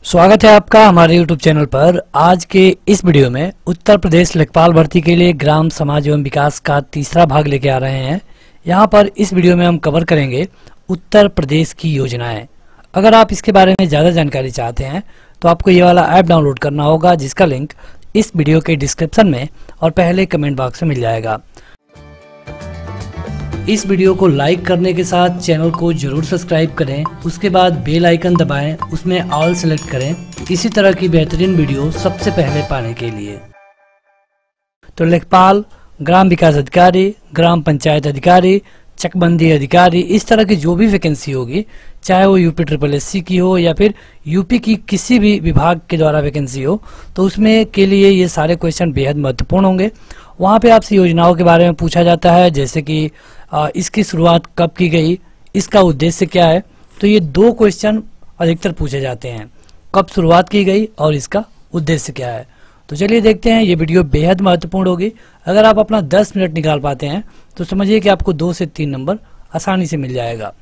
स्वागत है आपका हमारे YouTube चैनल पर। आज के इस वीडियो में उत्तर प्रदेश लेखपाल भर्ती के लिए ग्राम समाज एवं विकास का तीसरा भाग लेके आ रहे हैं। यहाँ पर इस वीडियो में हम कवर करेंगे उत्तर प्रदेश की योजनाएं। अगर आप इसके बारे में ज़्यादा जानकारी चाहते हैं तो आपको ये वाला ऐप डाउनलोड करना होगा, जिसका लिंक इस वीडियो के डिस्क्रिप्शन में और पहले कमेंट बॉक्स में मिल जाएगा। इस वीडियो को लाइक करने के साथ चैनल को जरूर सब्सक्राइब करें, उसके बाद बेल आइकन दबाएं, उसमें ऑल सेलेक्ट करें इसी तरह की बेहतरीन वीडियो सबसे पहले पाने के लिए। तो लेखपाल, ग्राम विकास अधिकारी, ग्राम पंचायत अधिकारी, चकबंदी अधिकारी, इस तरह की जो भी वैकेंसी होगी, चाहे वो यूपी SSS की हो या फिर यूपी की किसी भी विभाग के द्वारा वैकेंसी हो, तो उसमें के लिए ये सारे क्वेश्चन बेहद महत्वपूर्ण होंगे। वहाँ पे आपसे योजनाओं के बारे में पूछा जाता है, जैसे कि इसकी शुरुआत कब की गई, इसका उद्देश्य क्या है। तो ये दो क्वेश्चन अधिकतर पूछे जाते हैं, कब शुरुआत की गई और इसका उद्देश्य क्या है। तो चलिए देखते हैं, ये वीडियो बेहद महत्वपूर्ण होगी। अगर आप अपना 10 मिनट निकाल पाते हैं तो समझिए कि आपको 2 से 3 नंबर आसानी से मिल जाएगा।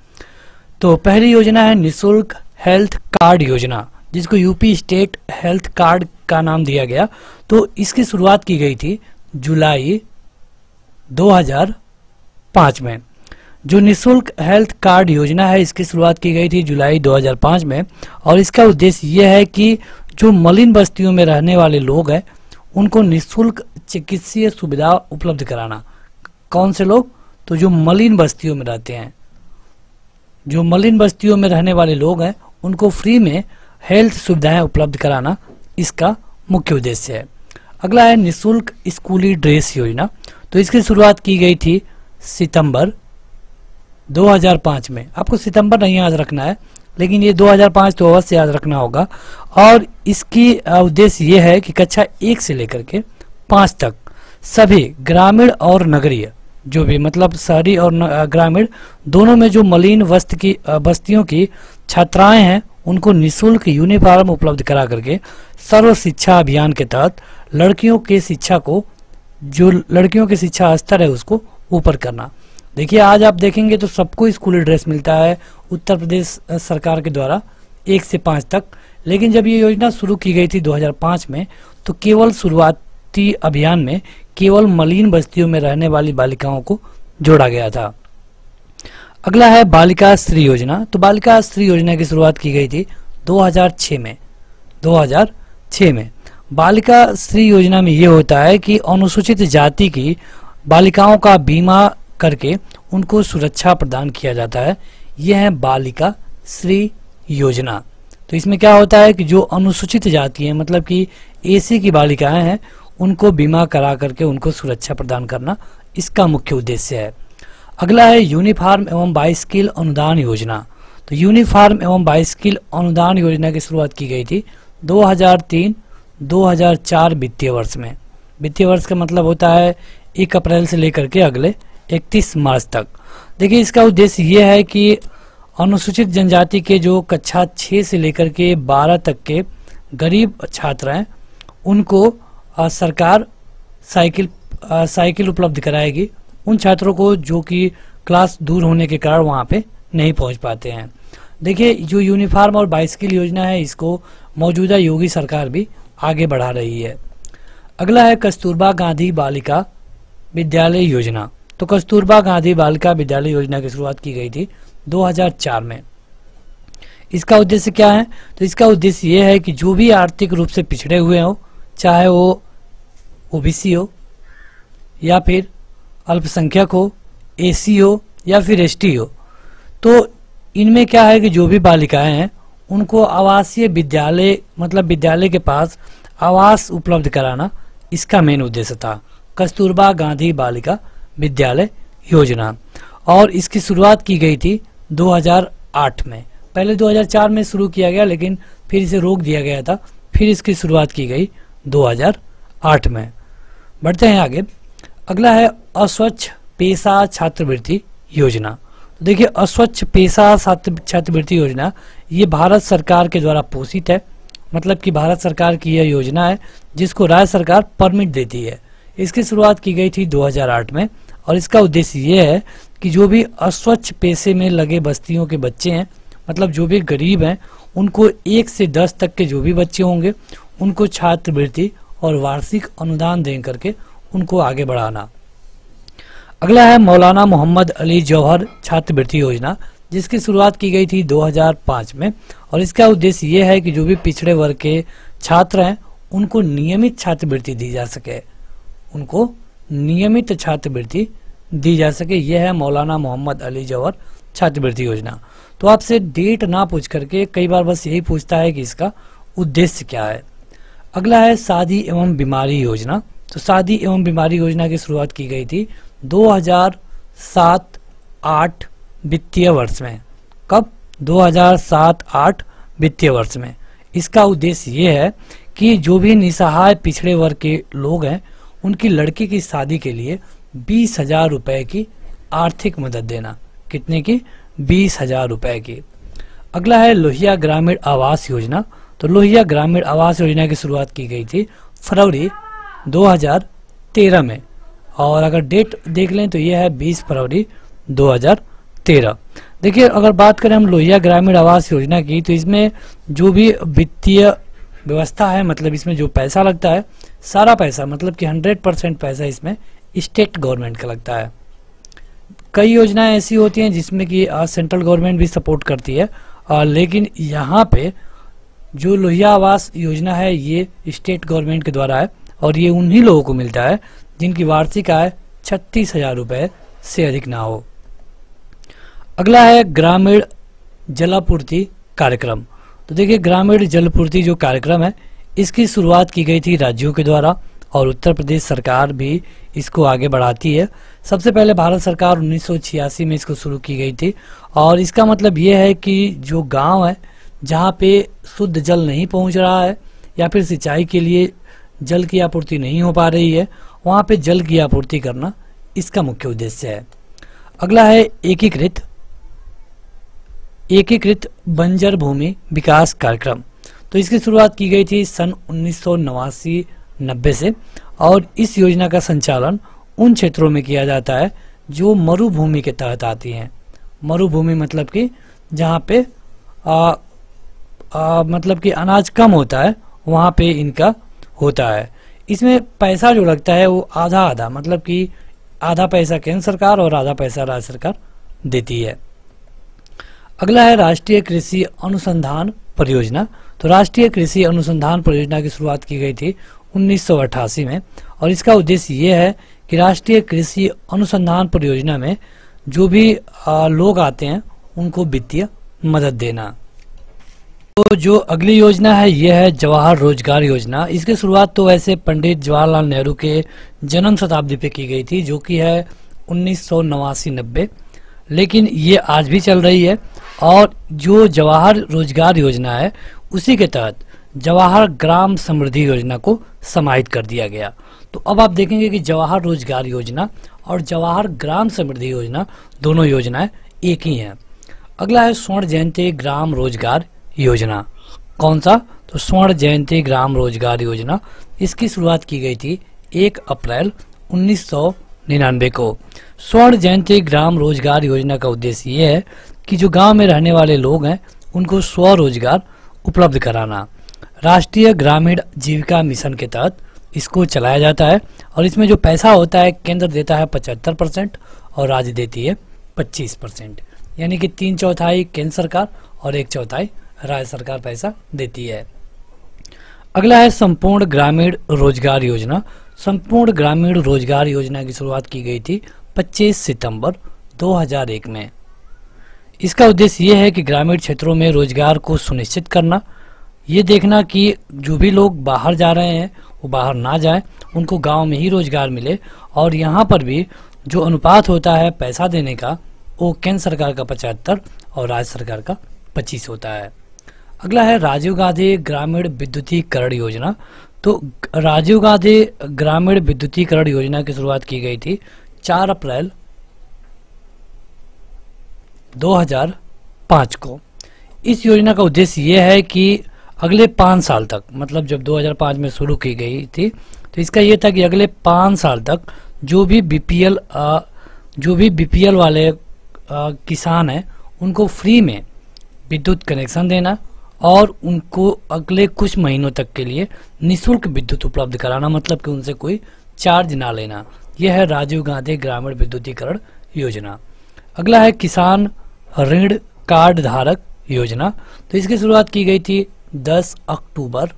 तो पहली योजना है निःशुल्क हेल्थ कार्ड योजना, जिसको यूपी स्टेट हेल्थ कार्ड का नाम दिया गया। तो इसकी शुरुआत की गई थी जुलाई 2005 में। जो निःशुल्क हेल्थ कार्ड योजना है, इसकी शुरुआत की गई थी जुलाई 2005 में, और इसका उद्देश्य यह है कि जो मलिन बस्तियों में रहने वाले लोग हैं उनको निःशुल्क चिकित्सीय सुविधा उपलब्ध कराना। कौन से लोग? तो जो मलिन बस्तियों में रहते हैं, जो मलिन बस्तियों में रहने वाले लोग हैं उनको फ्री में हेल्थ सुविधाएं उपलब्ध कराना इसका मुख्य उद्देश्य है। अगला है निःशुल्क स्कूली ड्रेस योजना। तो इसकी शुरुआत की गई थी सितंबर 2005 में। आपको सितंबर नहीं याद रखना है, लेकिन ये 2005 तो अवश्य याद रखना होगा। और इसकी उद्देश्य ये है कि कक्षा 1 से लेकर के 5 तक सभी ग्रामीण और नगरीय, जो भी मतलब शहरी और ग्रामीण दोनों में जो मलिन बस्तियों की छात्राएं हैं, उनको निःशुल्क यूनिफॉर्म उपलब्ध करा करके सर्व शिक्षा अभियान के तहत लड़कियों के शिक्षा को, जो लड़कियों के शिक्षा स्तर है उसको ऊपर करना। देखिए, आज आप देखेंगे तो सबको स्कूली ड्रेस मिलता है उत्तर प्रदेश सरकार के द्वारा 1 से 5 तक। लेकिन जब ये योजना शुरू की गई थी 2005 में, तो केवल शुरुआती अभियान में केवल मलिन बस्तियों में रहने वाली बालिकाओं को जोड़ा गया था। अगला है बालिका श्री योजना। तो बालिका श्री योजना की शुरुआत की गई थी 2006 में। 2006 में बालिका श्री योजना में ये होता है कि अनुसूचित जाति की बालिकाओं का बीमा करके उनको सुरक्षा प्रदान किया जाता है। यह है बालिका श्री योजना। तो इसमें क्या होता है कि जो अनुसूचित जाति है, मतलब कि एसी की बालिकाएं हैं, उनको बीमा करा करके उनको सुरक्षा प्रदान करना इसका मुख्य उद्देश्य है। अगला है यूनिफॉर्म एवं बाइसिकल अनुदान योजना। तो यूनिफॉर्म एवं बाइसिकल अनुदान योजना की शुरुआत की गई थी 2003-2004 वित्तीय वर्ष में। वित्तीय वर्ष का मतलब होता है 1 अप्रैल से लेकर के अगले 31 मार्च तक। देखिए, इसका उद्देश्य ये है कि अनुसूचित जनजाति के जो कक्षा 6 से लेकर के 12 तक के गरीब छात्र हैं, उनको सरकार साइकिल उपलब्ध कराएगी उन छात्रों को जो कि क्लास दूर होने के कारण वहाँ पे नहीं पहुँच पाते हैं। देखिए, जो यूनिफॉर्म और बाइसिकल योजना है, इसको मौजूदा योगी सरकार भी आगे बढ़ा रही है। अगला है कस्तूरबा गांधी बालिका विद्यालय योजना। तो कस्तूरबा गांधी बालिका विद्यालय योजना की शुरुआत की गई थी 2004 में। इसका उद्देश्य क्या है? तो इसका उद्देश्य ये है कि जो भी आर्थिक रूप से पिछड़े हुए हो, चाहे वो ओबीसी हो या फिर अल्पसंख्यक हो, एसी हो या फिर एसटी हो, तो इनमें क्या है कि जो भी बालिकाएं हैं उनको आवासीय विद्यालय, मतलब विद्यालय के पास आवास उपलब्ध कराना इसका मेन उद्देश्य था, कस्तूरबा गांधी बालिका विद्यालय योजना। और इसकी शुरुआत की गई थी 2008 में। पहले 2004 में शुरू किया गया, लेकिन फिर इसे रोक दिया गया था। फिर इसकी शुरुआत की गई 2008 में। बढ़ते हैं आगे। अगला है अस्वच्छ पेशा छात्रवृत्ति योजना। तो देखिए, अस्वच्छ पेशा छात्रवृत्ति योजना ये भारत सरकार के द्वारा पोषित है, मतलब कि भारत सरकार की यह योजना है जिसको राज्य सरकार परमिट देती है। इसकी शुरुआत की गई थी 2008 में, और इसका उद्देश्य ये है कि जो भी अस्वच्छ पेशे में लगे बस्तियों के बच्चे हैं, मतलब जो भी गरीब हैं उनको 1 से 10 तक के जो भी बच्चे होंगे उनको छात्रवृत्ति और वार्षिक अनुदान दे करके उनको आगे बढ़ाना। अगला है मौलाना मोहम्मद अली जौहर छात्रवृत्ति योजना, जिसकी शुरुआत की गई थी 2005 में और इसका उद्देश्य ये है कि जो भी पिछड़े वर्ग के छात्र हैं उनको नियमित छात्रवृत्ति दी जा सके, उनको नियमित छात्रवृत्ति दी जा सके। यह है मौलाना मोहम्मद अली जौहर छात्रवृत्ति योजना। तो आपसे डेट ना पूछ करके कई बार बस यही पूछता है कि इसका उद्देश्य क्या है। अगला है शादी एवं बीमारी योजना। तो शादी एवं बीमारी योजना की शुरुआत की गई थी 2007-8 वित्तीय वर्ष में। कब? 2007-8 वित्तीय वर्ष में। इसका उद्देश्य ये है कि जो भी निसहाय पिछड़े वर्ग के लोग हैं उनकी लड़की की शादी के लिए 20,000 रुपए की आर्थिक मदद देना। कितने की? 20,000 रुपए की। अगला है लोहिया ग्रामीण आवास योजना। तो लोहिया ग्रामीण आवास योजना की शुरुआत की गई थी फरवरी 2013 में और अगर डेट देख लें तो यह है 20 फरवरी 2013। देखिए, अगर बात करें हम लोहिया ग्रामीण आवास योजना की तो इसमें जो भी वित्तीय व्यवस्था है, मतलब इसमें जो पैसा लगता है, सारा पैसा मतलब कि 100% पैसा इसमें स्टेट गवर्नमेंट का लगता है। कई योजनाएं ऐसी होती हैं जिसमें कि सेंट्रल गवर्नमेंट भी सपोर्ट करती है, लेकिन यहाँ पे जो लोहिया आवास योजना है ये स्टेट गवर्नमेंट के द्वारा है और ये उन्हीं लोगों को मिलता है जिनकी वार्षिक आय 36,000 रुपए से अधिक ना हो। अगला है ग्रामीण जलापूर्ति कार्यक्रम। तो देखिए, ग्रामीण जलापूर्ति जो कार्यक्रम है इसकी शुरुआत की गई थी राज्यों के द्वारा और उत्तर प्रदेश सरकार भी इसको आगे बढ़ाती है। सबसे पहले भारत सरकार 1986 में इसको शुरू की गई थी और इसका मतलब ये है कि जो गांव है जहाँ पे शुद्ध जल नहीं पहुँच रहा है या फिर सिंचाई के लिए जल की आपूर्ति नहीं हो पा रही है, वहाँ पे जल की आपूर्ति करना इसका मुख्य उद्देश्य है। अगला है एकीकृत बंजर भूमि विकास कार्यक्रम। तो इसकी शुरुआत की गई थी सन 1989-90 से और इस योजना का संचालन उन क्षेत्रों में किया जाता है जो मरुभूमि के तहत आती हैं। मरुभूमि मतलब कि जहाँ पे मतलब कि अनाज कम होता है, वहाँ पे इनका होता है। इसमें पैसा जो लगता है वो आधा आधा, मतलब कि आधा पैसा केंद्र सरकार और आधा पैसा राज्य सरकार देती है। अगला है राष्ट्रीय कृषि अनुसंधान परियोजना। तो राष्ट्रीय कृषि अनुसंधान परियोजना की शुरुआत की गई थी 1988 में और इसका उद्देश्य ये है कि राष्ट्रीय कृषि अनुसंधान परियोजना में जो भी लोग आते हैं उनको वित्तीय मदद देना। तो जो अगली योजना है ये है जवाहर रोजगार योजना। इसकी शुरुआत तो वैसे पंडित जवाहरलाल नेहरू के जन्म शताब्दी पे की गई थी जो कि है 1989-90, लेकिन ये आज भी चल रही है और जो जवाहर रोजगार योजना है उसी के तहत जवाहर ग्राम समृद्धि योजना को समाहित कर दिया गया। तो अब आप देखेंगे कि जवाहर रोजगार योजना और जवाहर ग्राम समृद्धि योजना दोनों योजनाएं एक ही हैं। अगला है स्वर्ण जयंती ग्राम रोजगार योजना। कौन सा? तो स्वर्ण जयंती ग्राम रोजगार योजना। इसकी शुरुआत की गई थी 1 अप्रैल 1999 को। स्वर्ण जयंती ग्राम रोजगार योजना का उद्देश्य ये है कि जो गांव में रहने वाले लोग हैं उनको स्वरोजगार उपलब्ध कराना। राष्ट्रीय ग्रामीण जीविका मिशन के तहत इसको चलाया जाता है और इसमें जो पैसा होता है केंद्र देता है 75% और राज्य देती है 25%, यानी कि 3/4 केंद्र सरकार और 1/4 राज्य सरकार पैसा देती है। अगला है संपूर्ण ग्रामीण रोजगार योजना। संपूर्ण ग्रामीण रोजगार योजना की शुरुआत की गई थी 25 सितंबर 2001 में। इसका उद्देश्य ये है कि ग्रामीण क्षेत्रों में रोजगार को सुनिश्चित करना, ये देखना कि जो भी लोग बाहर जा रहे हैं वो बाहर ना जाएं, उनको गांव में ही रोजगार मिले और यहाँ पर भी जो अनुपात होता है पैसा देने का वो केंद्र सरकार का 75 और राज्य सरकार का 25 होता है। अगला है राजीव गांधी ग्रामीण विद्युतीकरण योजना। तो राजीव गांधी ग्रामीण विद्युतीकरण योजना की शुरुआत की गई थी 4 अप्रैल 2005 को। इस योजना का उद्देश्य ये है कि अगले 5 साल तक, मतलब जब 2005 में शुरू की गई थी तो इसका ये था कि अगले 5 साल तक जो भी बीपीएल वाले किसान हैं उनको फ्री में विद्युत कनेक्शन देना और उनको अगले कुछ महीनों तक के लिए निःशुल्क विद्युत उपलब्ध कराना, मतलब कि उनसे कोई चार्ज ना लेना। यह है राजीव गांधी ग्रामीण विद्युतीकरण योजना। अगला है किसान ऋण कार्ड धारक योजना। तो इसकी शुरुआत की गई थी 10 अक्टूबर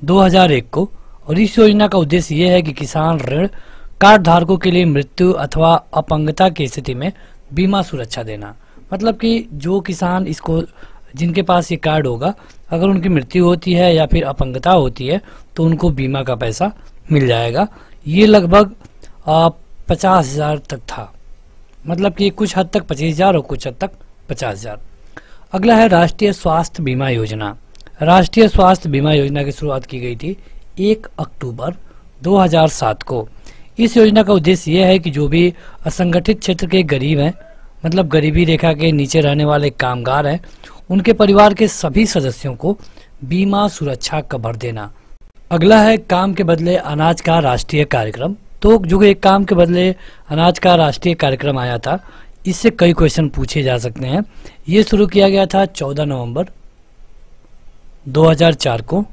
2001 को और इस योजना का उद्देश्य यह है कि किसान ऋण कार्ड धारकों के लिए मृत्यु अथवा अपंगता की स्थिति में बीमा सुरक्षा देना। मतलब कि जो किसान इसको जिनके पास ये कार्ड होगा, अगर उनकी मृत्यु होती है या फिर अपंगता होती है तो उनको बीमा का पैसा मिल जाएगा। ये लगभग 50,000 तक था, मतलब कि कुछ हद तक 25,000 और कुछ हद तक 50,000। अगला है राष्ट्रीय स्वास्थ्य बीमा योजना। राष्ट्रीय स्वास्थ्य बीमा योजना की शुरुआत की गई थी 1 अक्टूबर 2007 को। इस योजना का उद्देश्य यह है कि जो भी असंगठित क्षेत्र के गरीब हैं, मतलब गरीबी रेखा के नीचे रहने वाले कामगार हैं, उनके परिवार के सभी सदस्यों को बीमा सुरक्षा कवर देना। अगला है काम के बदले अनाज का राष्ट्रीय कार्यक्रम। तो जो एक काम के बदले अनाज का राष्ट्रीय कार्यक्रम आया था, इससे कई क्वेश्चन पूछे जा सकते हैं। ये शुरू किया गया था 14 नवंबर 2004 को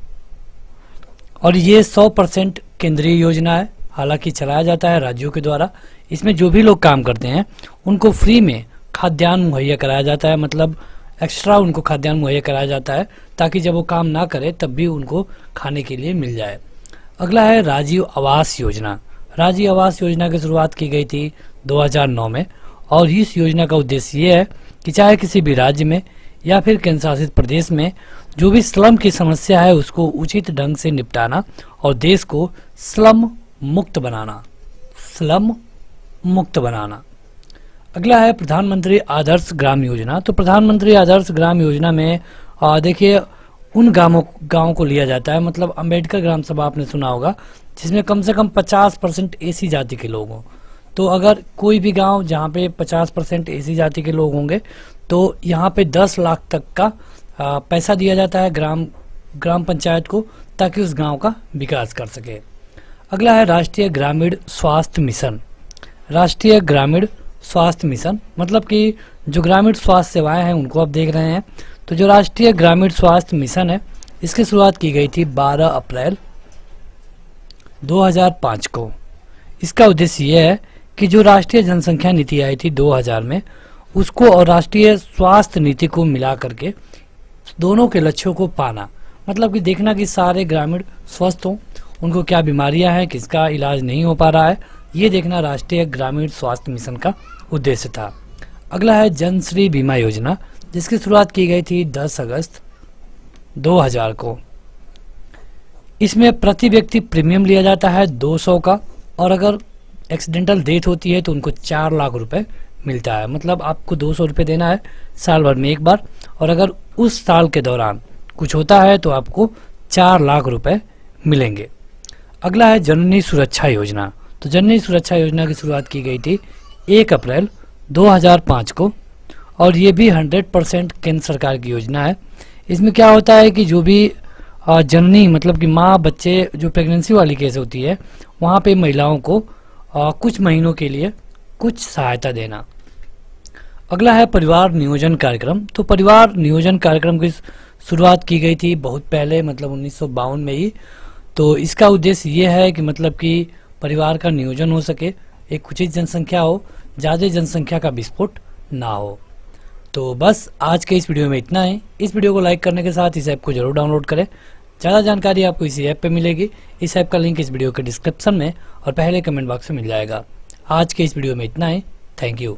और ये 100% केंद्रीय योजना है। हालांकि चलाया जाता है राज्यों के द्वारा। इसमें जो भी लोग काम करते हैं उनको फ्री में खाद्यान्न मुहैया कराया जाता है, मतलब एक्स्ट्रा उनको खाद्यान्न मुहैया कराया जाता है ताकि जब वो काम ना करे तब भी उनको खाने के लिए मिल जाए। अगला है राजीव आवास योजना। राजीव आवास योजना की शुरुआत की गई थी 2009 में और इस योजना का उद्देश्य ये है कि चाहे किसी भी राज्य में या फिर केंद्र शासित प्रदेश में जो भी स्लम की समस्या है उसको उचित ढंग से निपटाना और देश को स्लम मुक्त बनाना। स्लम मुक्त बनाना। अगला है प्रधानमंत्री आदर्श ग्राम योजना। तो प्रधानमंत्री आदर्श ग्राम योजना में देखिए उन गांवों को लिया जाता है, मतलब अंबेडकर ग्राम सभा आपने सुना होगा, जिसमें कम से कम 50% एसी जाति के लोग हों। तो अगर कोई भी गांव जहां पे 50% एसी जाति के लोग होंगे तो यहाँ पे 10 लाख तक का पैसा दिया जाता है ग्राम पंचायत को, ताकि उस गांव का विकास कर सके। अगला है राष्ट्रीय ग्रामीण स्वास्थ्य मिशन। राष्ट्रीय ग्रामीण स्वास्थ्य मिशन मतलब कि जो ग्रामीण स्वास्थ्य सेवाएं हैं उनको आप देख रहे हैं। तो जो राष्ट्रीय ग्रामीण स्वास्थ्य मिशन है, इसकी शुरुआत की गई थी 12 अप्रैल 2005 को। इसका उद्देश्य यह है कि जो राष्ट्रीय जनसंख्या नीति आई थी 2000 में, उसको और राष्ट्रीय स्वास्थ्य नीति को मिला करके दोनों के लक्ष्यों को पाना, मतलब कि देखना कि सारे ग्रामीण स्वस्थ हों, उनको क्या बीमारियां हैं, किसका इलाज नहीं हो पा रहा है, ये देखना राष्ट्रीय ग्रामीण स्वास्थ्य मिशन का उद्देश्य था। अगला है जनश्री बीमा योजना, जिसकी शुरुआत की गई थी 10 अगस्त 2000 को। इसमें प्रति व्यक्ति प्रीमियम लिया जाता है 200 का और अगर एक्सीडेंटल डेथ होती है तो उनको 4 लाख रुपए मिलता है। मतलब आपको 200 रुपये देना है साल भर में एक बार, और अगर उस साल के दौरान कुछ होता है तो आपको 4 लाख रुपए मिलेंगे। अगला है जननी सुरक्षा योजना। तो जननी सुरक्षा योजना की शुरुआत की गई थी 1 अप्रैल 2005 को और ये भी 100% केंद्र सरकार की योजना है। इसमें क्या होता है कि जो भी जननी मतलब कि माँ बच्चे जो प्रेगनेंसी वाली केस होती है, वहाँ पे महिलाओं को कुछ महीनों के लिए कुछ सहायता देना। अगला है परिवार नियोजन कार्यक्रम। तो परिवार नियोजन कार्यक्रम की शुरुआत की गई थी बहुत पहले, मतलब 1952 में ही। तो इसका उद्देश्य ये है कि मतलब कि परिवार का नियोजन हो सके, एक उचित जनसंख्या हो, ज़्यादा जनसंख्या का विस्फोट ना हो। तो बस आज के इस वीडियो में इतना ही। इस वीडियो को लाइक करने के साथ इस ऐप को जरूर डाउनलोड करें। ज़्यादा जानकारी आपको इसी ऐप पे मिलेगी। इस ऐप का लिंक इस वीडियो के डिस्क्रिप्शन में और पहले कमेंट बॉक्स में मिल जाएगा। आज के इस वीडियो में इतना ही। Thank you.